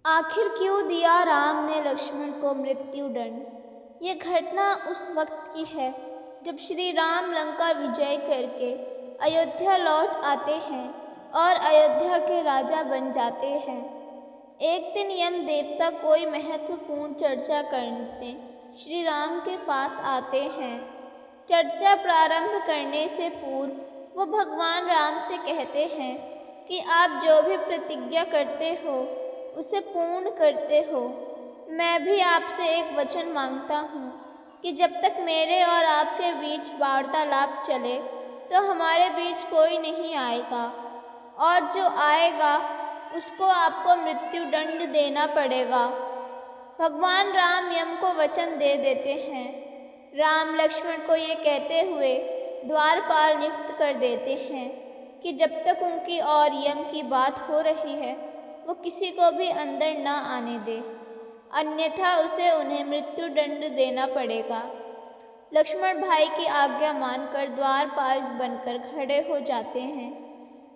आखिर क्यों दिया राम ने लक्ष्मण को मृत्युदंड। ये घटना उस वक्त की है जब श्री राम लंका विजय करके अयोध्या लौट आते हैं और अयोध्या के राजा बन जाते हैं। एक दिन यम देवता कोई महत्वपूर्ण चर्चा करने श्री राम के पास आते हैं। चर्चा प्रारंभ करने से पूर्व वो भगवान राम से कहते हैं कि आप जो भी प्रतिज्ञा करते हो उसे पूर्ण करते हो। मैं भी आपसे एक वचन मांगता हूँ कि जब तक मेरे और आपके बीच वार्तालाप चले तो हमारे बीच कोई नहीं आएगा, और जो आएगा उसको आपको मृत्युदंड देना पड़ेगा। भगवान राम यम को वचन दे देते हैं। राम लक्ष्मण को ये कहते हुए द्वारपाल नियुक्त कर देते हैं कि जब तक उनकी और यम की बात हो रही है वो किसी को भी अंदर न आने दे, अन्यथा उसे उन्हें मृत्युदंड देना पड़ेगा। लक्ष्मण भाई की आज्ञा मानकर द्वारपाल बनकर खड़े हो जाते हैं।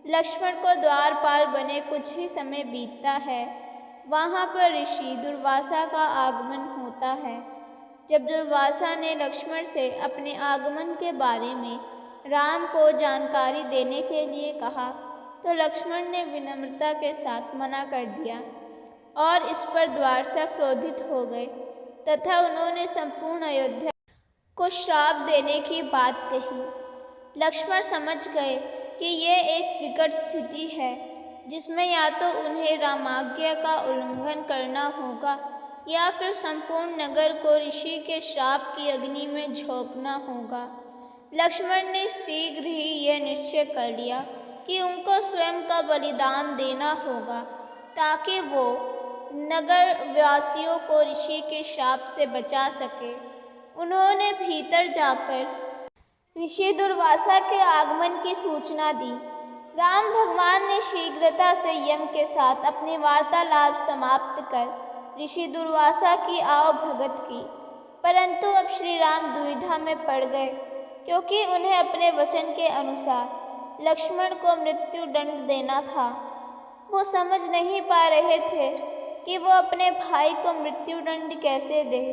लक्ष्मण को द्वारपाल बने कुछ ही समय बीतता है। वहाँ पर ऋषि दुर्वासा का आगमन होता है। जब दुर्वासा ने लक्ष्मण से अपने आगमन के बारे में राम को जानकारी देने के लिए कहा तो लक्ष्मण ने विनम्रता के साथ मना कर दिया, और इस पर द्वारसा क्रोधित हो गए तथा उन्होंने संपूर्ण अयोध्या को श्राप देने की बात कही। लक्ष्मण समझ गए कि ये एक विकट स्थिति है जिसमें या तो उन्हें रामाज्ञा का उल्लंघन करना होगा या फिर संपूर्ण नगर को ऋषि के श्राप की अग्नि में झोंकना होगा। लक्ष्मण ने शीघ्र ही यह निश्चय कर लिया कि उनको स्वयं का बलिदान देना होगा ताकि वो नगर वासियों को ऋषि के श्राप से बचा सके। उन्होंने भीतर जाकर ऋषि दुर्वासा के आगमन की सूचना दी। राम भगवान ने शीघ्रता से यम के साथ अपनी वार्तालाप समाप्त कर ऋषि दुर्वासा की आवभगत की, परंतु अब श्री राम दुविधा में पड़ गए क्योंकि उन्हें अपने वचन के अनुसार लक्ष्मण को मृत्युदंड देना था। वो समझ नहीं पा रहे थे कि वो अपने भाई को मृत्युदंड कैसे दे,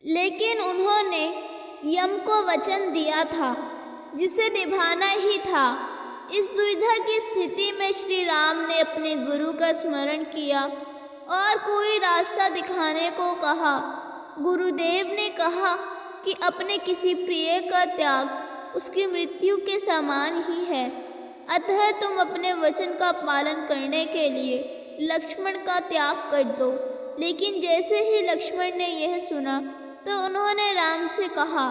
लेकिन उन्होंने यम को वचन दिया था जिसे निभाना ही था। इस दुविधा की स्थिति में श्री राम ने अपने गुरु का स्मरण किया और कोई रास्ता दिखाने को कहा। गुरुदेव ने कहा कि अपने किसी प्रिय का त्याग उसकी मृत्यु के समान ही है, अतः तुम अपने वचन का पालन करने के लिए लक्ष्मण का त्याग कर दो। लेकिन जैसे ही लक्ष्मण ने यह सुना तो उन्होंने राम से कहा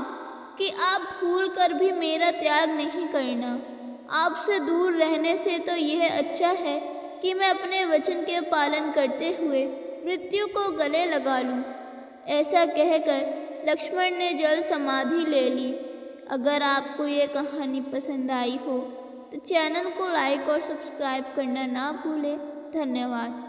कि आप भूल कर भी मेरा त्याग नहीं करना। आपसे दूर रहने से तो यह अच्छा है कि मैं अपने वचन के पालन करते हुए मृत्यु को गले लगा लूं। ऐसा कहकर लक्ष्मण ने जल समाधि ले ली। अगर आपको ये कहानी पसंद आई हो तो चैनल को लाइक और सब्सक्राइब करना ना भूलें। धन्यवाद।